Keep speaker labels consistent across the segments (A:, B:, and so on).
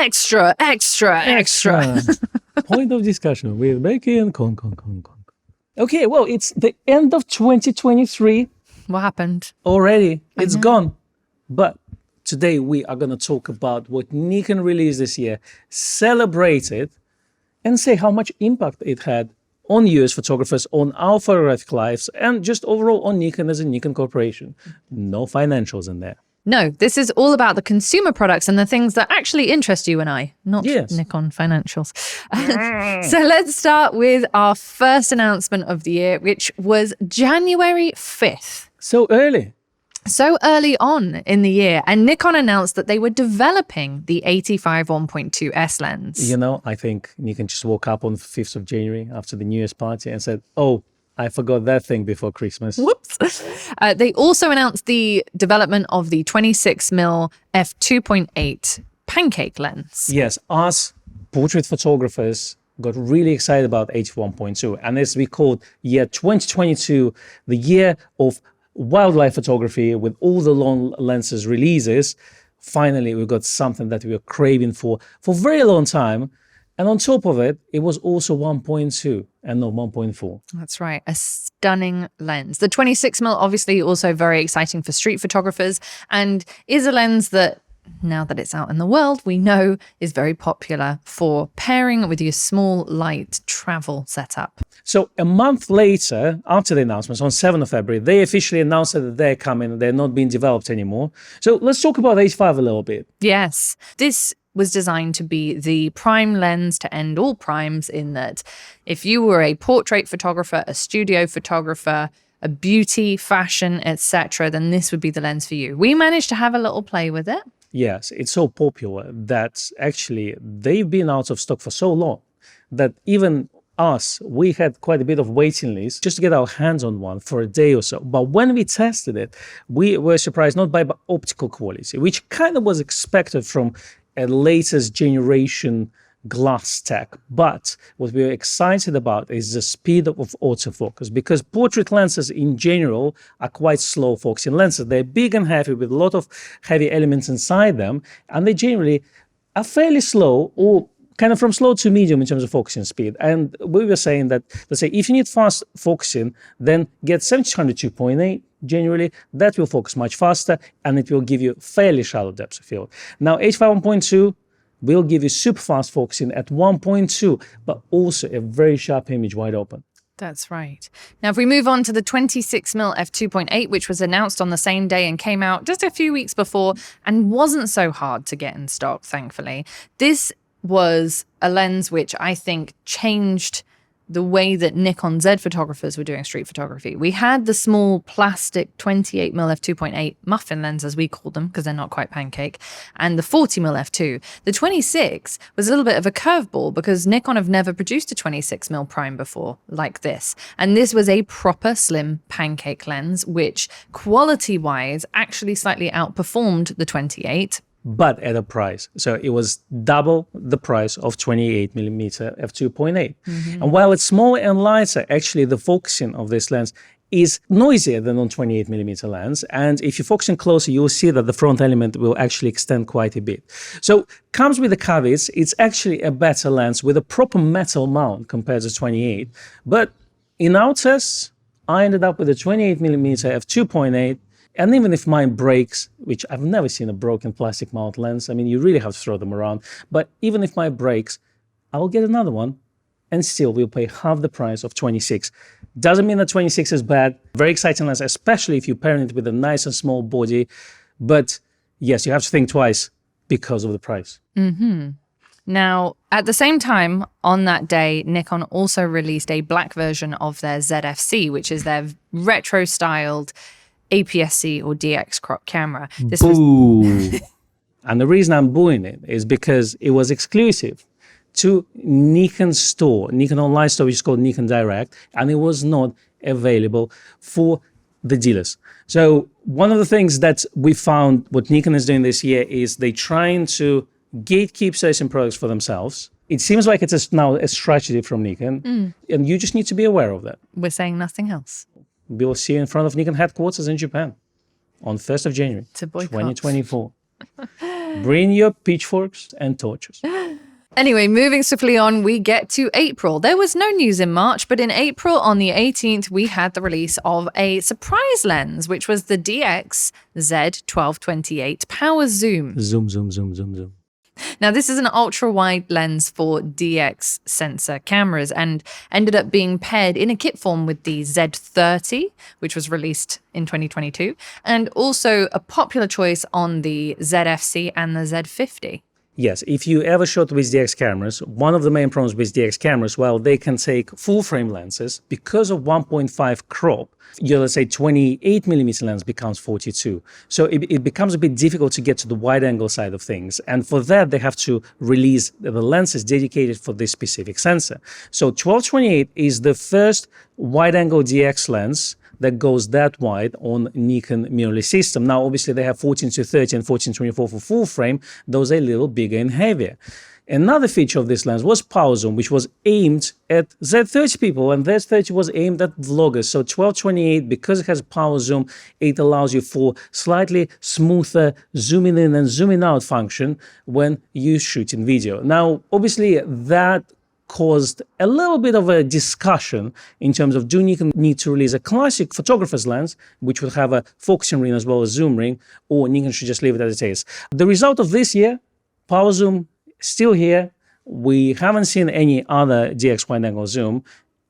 A: Extra.
B: Point of discussion with Becky and Kon. Okay, well, it's the end of 2023
A: What happened?
B: already. It's gone. But today we are going to talk about what Nikon released this year, celebrate it, and say how much impact it had on US photographers, on our photographic lives, and just overall on Nikon as a Nikon corporation. No financials in there.
A: No, this is all about the consumer products and the things that actually interest you and I, not Nikon financials. So let's start with our first announcement of the year, which was January 5th.
B: So early.
A: So early on in the year, and Nikon announced that they were developing the 85 1.2 S lens.
B: You know, I think Nikon just woke up on the 5th of January after the New Year's party and said, oh, I forgot that thing before Christmas.
A: Whoops. They also announced the development of the 26mm f2.8 pancake lens.
B: Yes, us portrait photographers got really excited about 81.2. And as we called year 2022, the year of wildlife photography with all the long lenses releases, finally we got something that we were craving for a very long time. And on top of it, it was also 1.2 and not 1.4.
A: That's right. A stunning lens. The 26mm obviously also very exciting for street photographers and is a lens that, now that it's out in the world, we know is very popular for pairing with your small, light travel setup.
B: So a month later, after the announcements, on 7th of February, they officially announced that they're coming, they're not being developed anymore. So let's talk about 85 a little bit.
A: Yes. This was designed to be the prime lens to end all primes, in that if you were a portrait photographer, a studio photographer, a beauty, fashion, etc., then this would be the lens for you. We managed to have a little play with it.
B: Yes, it's so popular that actually they've been out of stock for so long that even us, we had quite a bit of waiting list just to get our hands on one for a day or so. But when we tested it, we were surprised not by optical quality, which kind of was expected from a latest generation glass tech. But what we were excited about is the speed of autofocus, because portrait lenses in general are quite slow focusing lenses. They're big and heavy with a lot of heavy elements inside them, and they generally are fairly slow, or kind of from slow to medium in terms of focusing speed. And we were saying that, let's say, if you need fast focusing, then get 70-100 2.8. Generally, that will focus much faster and it will give you fairly shallow depth of field. Now, 85 1.2 will give you super fast focusing at 1.2, but also a very sharp image wide open.
A: That's right. Now, if we move on to the 26mm f2.8, which was announced on the same day and came out just a few weeks before and wasn't so hard to get in stock, thankfully. This was a lens which I think changed the way that Nikon Z photographers were doing street photography. We had the small plastic 28mm f2.8 muffin lens, as we call them, because they're not quite pancake, and the 40mm f2. The 26 was a little bit of a curveball because Nikon have never produced a 26mm prime before like this. And this was a proper slim pancake lens, which quality-wise actually slightly outperformed the 28.
B: But at a price. So it was double the price of 28mm f2.8. And while it's smaller and lighter, actually the focusing of this lens is noisier than on 28mm lens. And if you're focusing closer, you'll see that the front element will actually extend quite a bit. So comes with the caveats, it's actually a better lens with a proper metal mount compared to 28. But in our tests, I ended up with a 28mm f2.8. And even if mine breaks, which I've never seen a broken plastic mount lens, I mean, you really have to throw them around. But even if mine breaks, I'll get another one and still we'll pay half the price of 26. Doesn't mean that 26 is bad. Very exciting lens, especially if you pair it with a nice and small body. But yes, you have to think twice because of the price.
A: Now, at the same time, on that day, Nikon also released a black version of their ZF-C, which is their retro-styled APS-C or DX crop camera. This was
B: And the reason I'm booing it is because it was exclusive to Nikon store, Nikon online store, which is called Nikon Direct, and it was not available for the dealers. So one of the things that we found what Nikon is doing this year is they're trying to gatekeep certain products for themselves. It seems like it's now a strategy from Nikon, and you just need to be aware of that.
A: We're saying nothing else.
B: We will see you in front of Nikon headquarters in Japan on 1st of January,
A: To boycott.
B: 2024. Bring your pitchforks and torches.
A: Anyway, moving swiftly on, we get to April. There was no news in March, but in April on the 18th, we had the release of a surprise lens, which was the DX Z1228 Power Zoom.
B: Zoom, zoom, zoom, zoom, zoom.
A: Now, this is an ultra-wide lens for DX sensor cameras and ended up being paired in a kit form with the Z30, which was released in 2022, and also a popular choice on the ZFC and the Z50.
B: Yes, if you ever shot with DX cameras, one of the main problems with DX cameras, well, they can take full frame lenses because of 1.5 crop. Your, let's say, 28 millimeter lens becomes 42. So it becomes a bit difficult to get to the wide angle side of things. And for that, they have to release the lenses dedicated for this specific sensor. So 1228 is the first wide angle DX lens that goes that wide on Nikon mirrorless system. Now, obviously, they have 14-30 and 14-24 for full frame. Those are a little bigger and heavier. Another feature of this lens was power zoom, which was aimed at Z30 people, and Z30 was aimed at vloggers. So 1228, because it has power zoom, it allows you for slightly smoother zooming in and zooming out function when you shoot in video. Now, obviously, that caused a little bit of a discussion in terms of do Nikon need to release a classic photographer's lens, which would have a focusing ring as well as zoom ring, or Nikon should just leave it as it is. The result of this year, power zoom still here. We haven't seen any other DX wide angle zoom,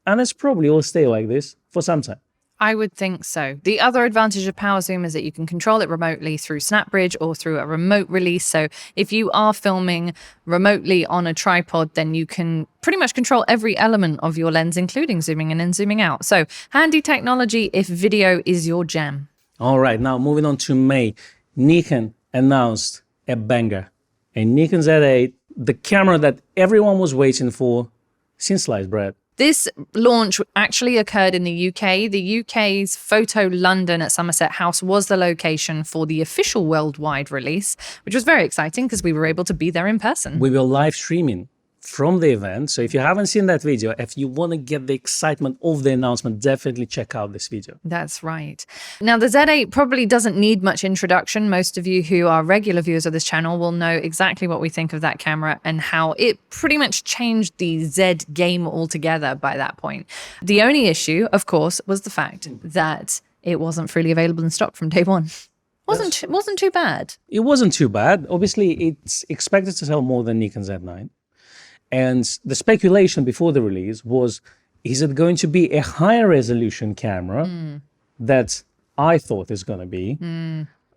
B: and it's probably will stay like this for some time.
A: I would think so. The other advantage of Power Zoom is that you can control it remotely through SnapBridge or through a remote release. So if you are filming remotely on a tripod, then you can pretty much control every element of your lens, including zooming in and zooming out. So handy technology if video is your jam.
B: All right, now moving on to May. Nikon announced a banger, a Nikon Z8, the camera that everyone was waiting for since sliced bread.
A: This launch actually occurred in the UK. The UK's Photo London at Somerset House was the location for the official worldwide release, which was very exciting because we were able to be there in person.
B: We were live streaming from the event. So if you haven't seen that video, if you want to get the excitement of the announcement, definitely check out this video.
A: That's right. Now, the Z8 probably doesn't need much introduction. Most of you who are regular viewers of this channel will know exactly what we think of that camera and how it pretty much changed the Z game altogether by that point. The only issue, of course, was the fact that it wasn't freely available in stock from day one. Wasn't too bad.
B: It wasn't too bad. Obviously, it's expected to sell more than Nikon Z9. And the speculation before the release was, is it going to be a higher resolution camera that I thought is going to be?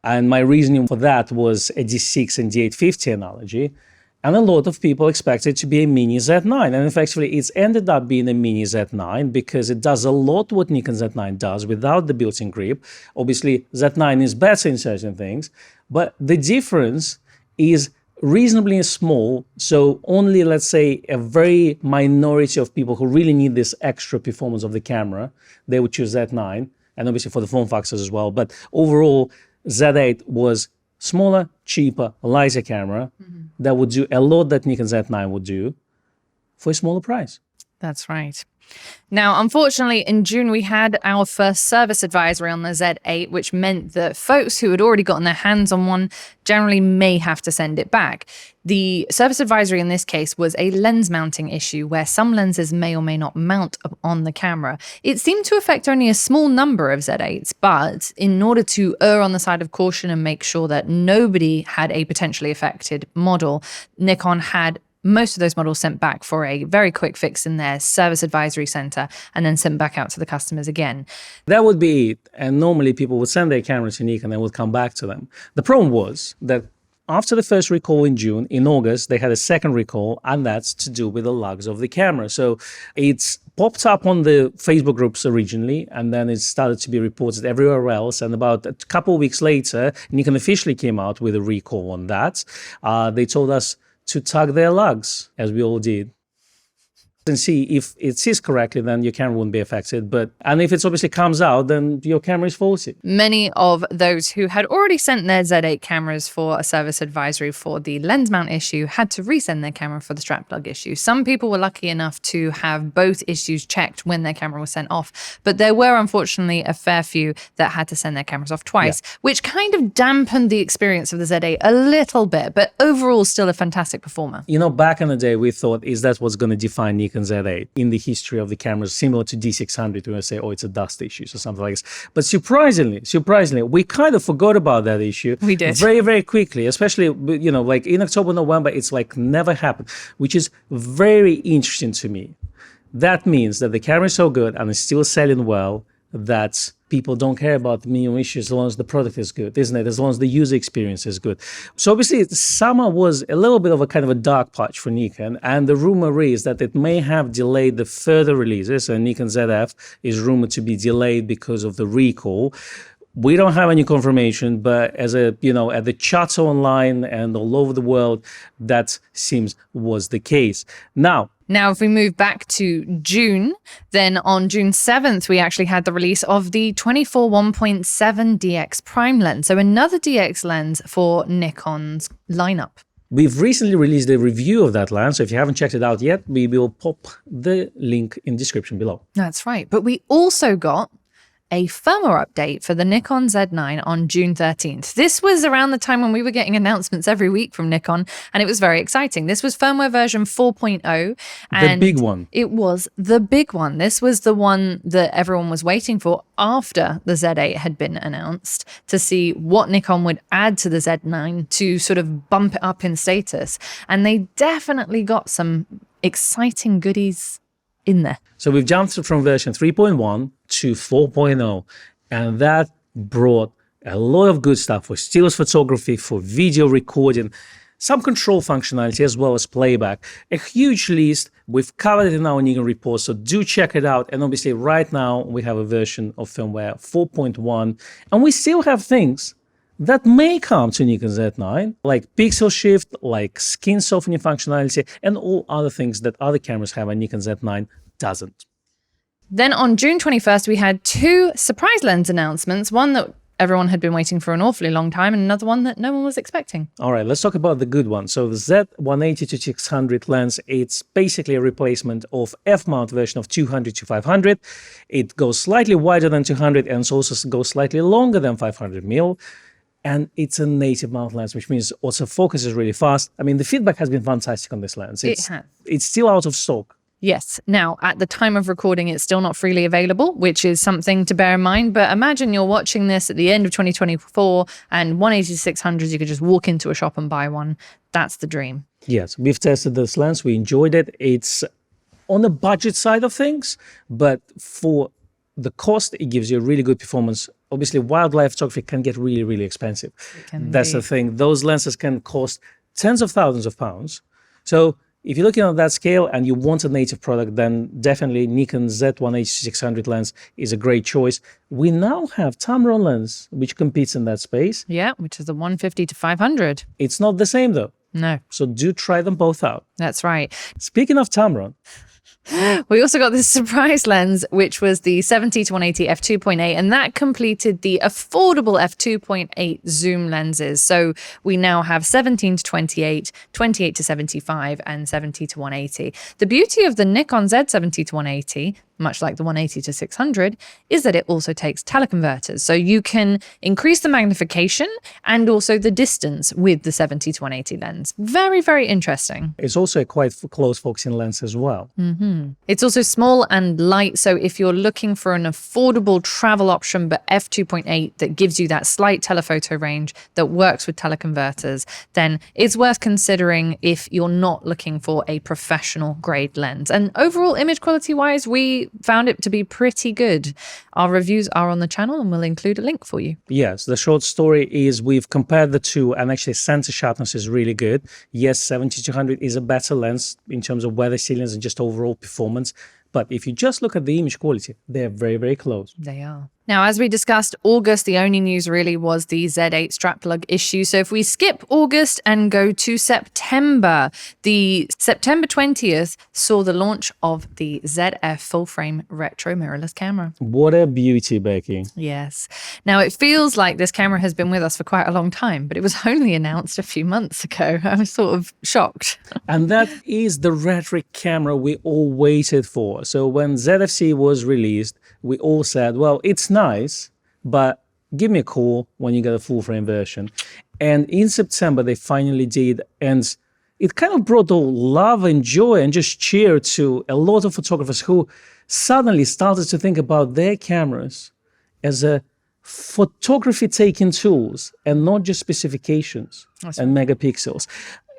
B: And my reasoning for that was a D6 and D850 analogy. And a lot of people expect it to be a mini Z9. And effectively, it's ended up being a mini Z9 because it does a lot what Nikon Z9 does without the built-in grip. Obviously, Z9 is better in certain things, but the difference is reasonably small, so only, let's say, a very minority of people who really need this extra performance of the camera, they would choose Z9, and obviously for the form factors as well. But overall, Z8 was smaller, cheaper, lighter camera that would do a lot that Nikon Z9 would do for a smaller price.
A: That's right. Now, unfortunately, in June, we had our first service advisory on the Z8, which meant that folks who had already gotten their hands on one generally may have to send it back. The service advisory in this case was a lens mounting issue where some lenses may or may not mount on the camera. It seemed to affect only a small number of Z8s, but in order to err on the side of caution and make sure that nobody had a potentially affected model, Nikon had most of those models sent back for a very quick fix in their service advisory center and then sent back out to the customers again.
B: That would be it. And normally people would send their cameras to Nikon and would come back to them. The problem was that after the first recall in June, in August, they had a second recall, and that's to do with the lugs of the camera. So it's popped up on the Facebook groups originally, and then it started to be reported everywhere else. And about a couple of weeks later, Nikon officially came out with a recall on that. They told us to tug their lugs, as we all did. and see if it sees correctly, then your camera wouldn't be affected. And if it obviously comes out, then your camera is faulty.
A: Many of those who had already sent their Z8 cameras for a service advisory for the lens mount issue had to resend their camera for the strap plug issue. Some people were lucky enough to have both issues checked when their camera was sent off, but there were unfortunately a fair few that had to send their cameras off twice, which kind of dampened the experience of the Z8 a little bit, but overall still a fantastic performer.
B: You know, back in the day, we thought, is that what's going to define Nikon Z8 in the history of the cameras, similar to D600, when we say, oh, it's a dust issue or something like this. But surprisingly, we kind of forgot about that issue.
A: We did.
B: Very, very quickly, especially, you know, like in October, November, it's like never happened, which is very interesting to me. That means that the camera is so good and it's still selling well that people don't care about the minimum issues as long as the product is good, isn't it? As long as the user experience is good. So obviously, summer was a little bit of a kind of a dark patch for Nikon, and the rumor is that it may have delayed the further releases, and Nikon ZF is rumored to be delayed because of the recall. We don't have any confirmation, but as a, you know, at the chats online and all over the world, that seems was the case. Now,
A: if we move back to June, then on June 7th, we actually had the release of the 24 1.7 DX prime lens. So another DX lens for Nikon's lineup.
B: We've recently released a review of that lens, so if you haven't checked it out yet, we will pop the link in the description below.
A: That's right. But we also got a firmware update for the Nikon Z9 on June 13th. This was around the time when we were getting announcements every week from Nikon, and it was very exciting. This was firmware version 4.0.
B: And the big one.
A: It was the big one. This was the one that everyone was waiting for after the Z8 had been announced, to see what Nikon would add to the Z9 to sort of bump it up in status. And they definitely got some exciting goodies in there.
B: So we've jumped from version 3.1 to 4.0, and that brought a lot of good stuff for stillness photography, for video recording, some control functionality as well as playback. A huge list. We've covered it in our Nikon report, so do check it out. And obviously right now we have a version of firmware 4.1, and we still have things that may come to Nikon Z9, like pixel shift, like skin softening functionality, and all other things that other cameras have and Nikon Z9 doesn't.
A: Then on June 21st, we had two surprise lens announcements, one that everyone had been waiting for an awfully long time, and another one that no one was expecting.
B: All right, let's talk about the good one. So the Z180-600 lens, it's basically a replacement of F-mount version of 200-500. It goes slightly wider than 200 and it also goes slightly longer than 500mm. And it's a native mount lens, which means also focus is really fast. I mean, the feedback has been fantastic on this lens.
A: It has.
B: It's still out of stock.
A: Yes. Now, at the time of recording, it's still not freely available, which is something to bear in mind. But imagine you're watching this at the end of 2024 and 180-600s, you could just walk into a shop and buy one. That's the dream.
B: Yes, we've tested this lens. We enjoyed it. It's on the budget side of things, but for the cost, it gives you a really good performance. Obviously, wildlife photography can get really, really expensive. That's the thing. Those lenses can cost tens of thousands of pounds. So if you're looking at that scale and you want a native product, then definitely Nikon Z180-600 lens is a great choice. We now have Tamron lens, which competes in that space.
A: Yeah, which is the 150-500.
B: It's not the same though.
A: No.
B: So do try them both out.
A: That's right.
B: Speaking of Tamron,
A: we also got this surprise lens, which was the 70-180 f2.8, and that completed the affordable f2.8 zoom lenses. So we now have 17-28, 28-75, and 70-180. The beauty of the Nikon Z70-180, much like the 180-600, is that it also takes teleconverters. So you can increase the magnification and also the distance with the 70-180 lens. Very, very interesting.
B: it's also a quite close focusing lens as well.
A: It's also small and light, so if you're looking for an affordable travel option but f2.8 that gives you that slight telephoto range that works with teleconverters, then it's worth considering if you're not looking for a professional grade lens. And overall image quality wise, we found it to be pretty good. Our reviews are on the channel and we'll include a link for you.
B: Yes, the short story is we've compared the two, and actually center sharpness is really good. Yes, 70-200 is a better lens in terms of weather sealings and just overall performance. But if you just look at the image quality, they're very, very close.
A: They are. Now, as we discussed, August, the only news really was the Z8 strap plug issue. So if we skip August and go to September, the September 20th saw the launch of the ZF full-frame retro mirrorless camera.
B: What a beauty, Becky.
A: Yes. Now, it feels like this camera has been with us for quite a long time, but it was only announced a few months ago. I was sort of shocked.
B: And that is the retro camera we all waited for. So when ZFC was released, we all said, well, it's nice, but give me a call when you get a full-frame version. And in September, they finally did. And it kind of brought all love and joy and just cheer to a lot of photographers who suddenly started to think about their cameras as a photography taking tools and not just specifications and megapixels.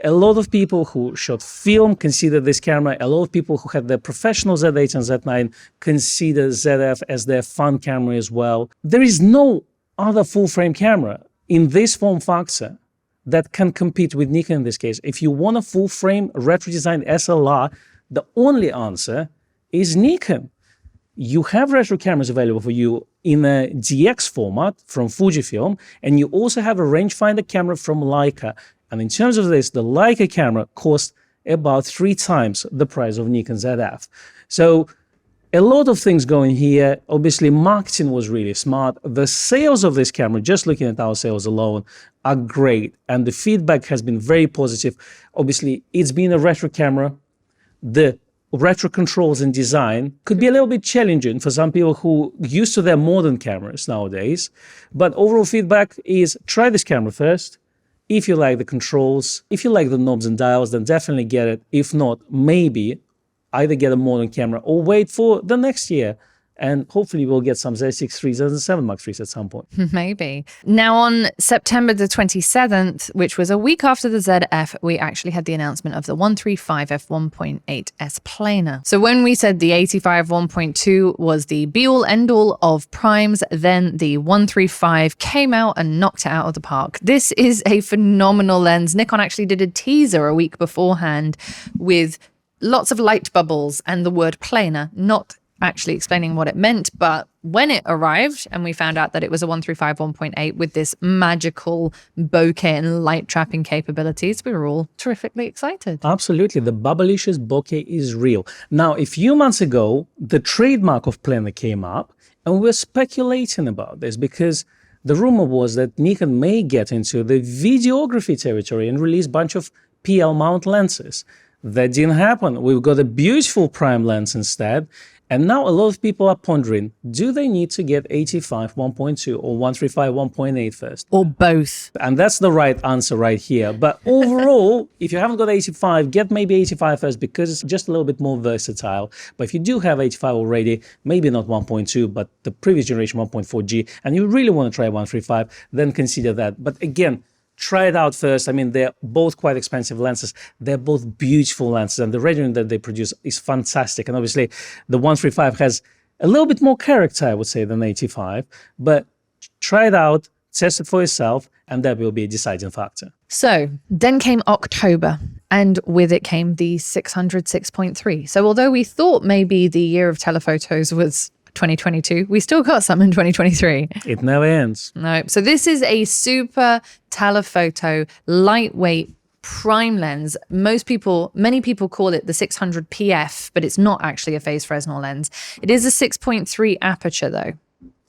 B: A lot of people who shot film consider this camera. A lot of people who had their professional Z8 and Z9 consider ZF as their fun camera as well. There is no other full-frame camera in this form factor that can compete with Nikon in this case. If you want a full-frame retro-designed SLR, the only answer is Nikon. You have retro cameras available for you in a DX format from Fujifilm, and you also have a rangefinder camera from Leica. And in terms of this, the Leica camera costs about 3 times the price of Nikon ZF. So a lot of things going here. Obviously, marketing was really smart. The sales of this camera, just looking at our sales alone, are great. And the feedback has been very positive. Obviously, it's been a retro camera. The retro controls and design could be a little bit challenging for some people who are used to their modern cameras nowadays. But overall feedback is try this camera first. If you like the controls, if you like the knobs and dials, then definitely get it. If not, maybe either get a modern camera or wait for the next year. And hopefully we'll get some Z6 IIIs and 7 Mark IIIs at some point.
A: Maybe. Now on September the 27th, which was a week after the ZF, we actually had the announcement of the 135 f1.8S planar. So when we said the 85 1.2 was the be-all end-all of primes, then the 135 came out and knocked it out of the park. This is a phenomenal lens. Nikon actually did a teaser a week beforehand with lots of light bubbles and the word planar, not actually explaining what it meant, but when it arrived and we found out that it was a 135 1.8 with this magical bokeh and light trapping capabilities, we were all terrifically excited.
B: Absolutely. The bubblicious bokeh is real. Now, a few months ago, the trademark of planar came up and we were speculating about this because the rumor was that Nikon may get into the videography territory and release a bunch of PL mount lenses. That didn't happen. We've got a beautiful prime lens instead. And now a lot of people are pondering, do they need to get 85 1.2 or 135 1.8 first?
A: Or both.
B: And that's the right answer right here. But overall, if you haven't got 85, get maybe 85 first because it's just a little bit more versatile. But if you do have 85 already, maybe not 1.2, but the previous generation 1.4G, and you really want to try 135, then consider that. But again, try it out first. I mean, they're both quite expensive lenses. They're both beautiful lenses, and the rendering that they produce is fantastic. And obviously, the 135 has a little bit more character, I would say, than 85. But try it out, test it for yourself, and that will be a deciding factor.
A: So then came October, and with it came the 600 6.3. So although we thought maybe the year of telephotos was 2022, we still got some in 2023.
B: It never ends.
A: No. So this is a super telephoto, lightweight prime lens. Many people call it the 600 PF, but it's not actually a phase Fresnel lens. It is a 6.3 aperture though.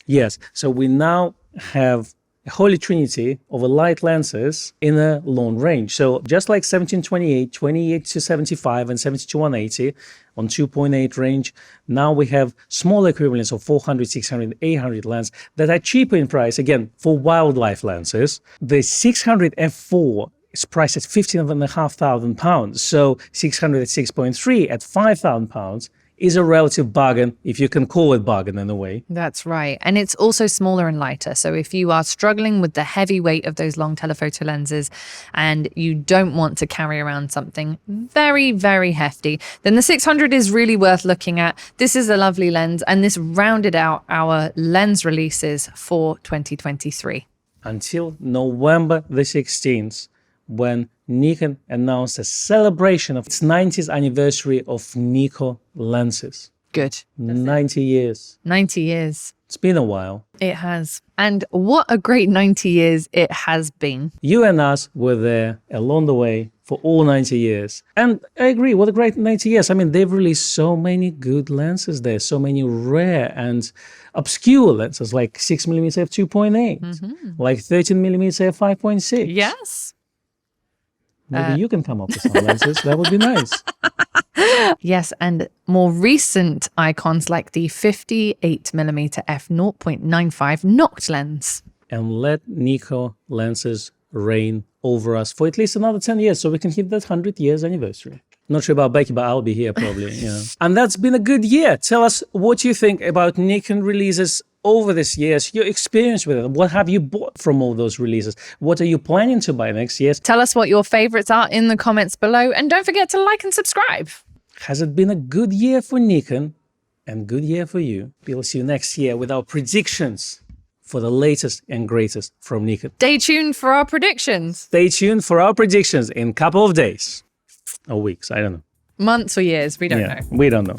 B: Yes. So we now have a holy trinity of light lenses in a long range. So just like 17-28, 28-75, and 70-180 on 2.8 range, now we have smaller equivalents of 400, 600, 800 lens that are cheaper in price, again, for wildlife lenses. The 600 f4 is priced at £15,500. So 600 at 6.3 at £5,000 is a relative bargain, if you can call it bargain in a way.
A: That's right. And it's also smaller and lighter. So if you are struggling with the heavy weight of those long telephoto lenses and you don't want to carry around something very, very hefty, then the 600 is really worth looking at. This is a lovely lens, and this rounded out our lens releases for 2023.
B: Until November the 16th, when Nikon announced a celebration of its 90th anniversary of Nikon lenses.
A: Good.
B: 90 years.
A: 90 years.
B: It's been a while.
A: It has. And what a great 90 years it has been.
B: You and us were there along the way for all 90 years. And I agree, what a great 90 years. I mean, they've released so many good lenses there, so many rare and obscure lenses like 6mm f2.8, like 13mm f5.6.
A: Yes.
B: Maybe you can come up with some lenses. That would be nice.
A: Yes, and more recent icons like the 58mm f0.95 Noct lens.
B: And let Nikon lenses reign over us for at least another 10 years so we can hit that 100 years anniversary. Not sure about Becky, but I'll be here probably. Yeah. And that's been a good year. Tell us what you think about Nikon releases over this year, your experience with it. What have you bought from all those releases? What are you planning to buy next year?
A: Tell us what your favorites are in the comments below, and don't forget to like and subscribe.
B: Has it been a good year for Nikon and good year for you? We'll see you next year with our predictions for the latest and greatest from Nikon.
A: Stay tuned for our predictions.
B: Stay tuned for our predictions in a couple of days or weeks. I don't know.
A: Months or years, we don't know.
B: We don't know.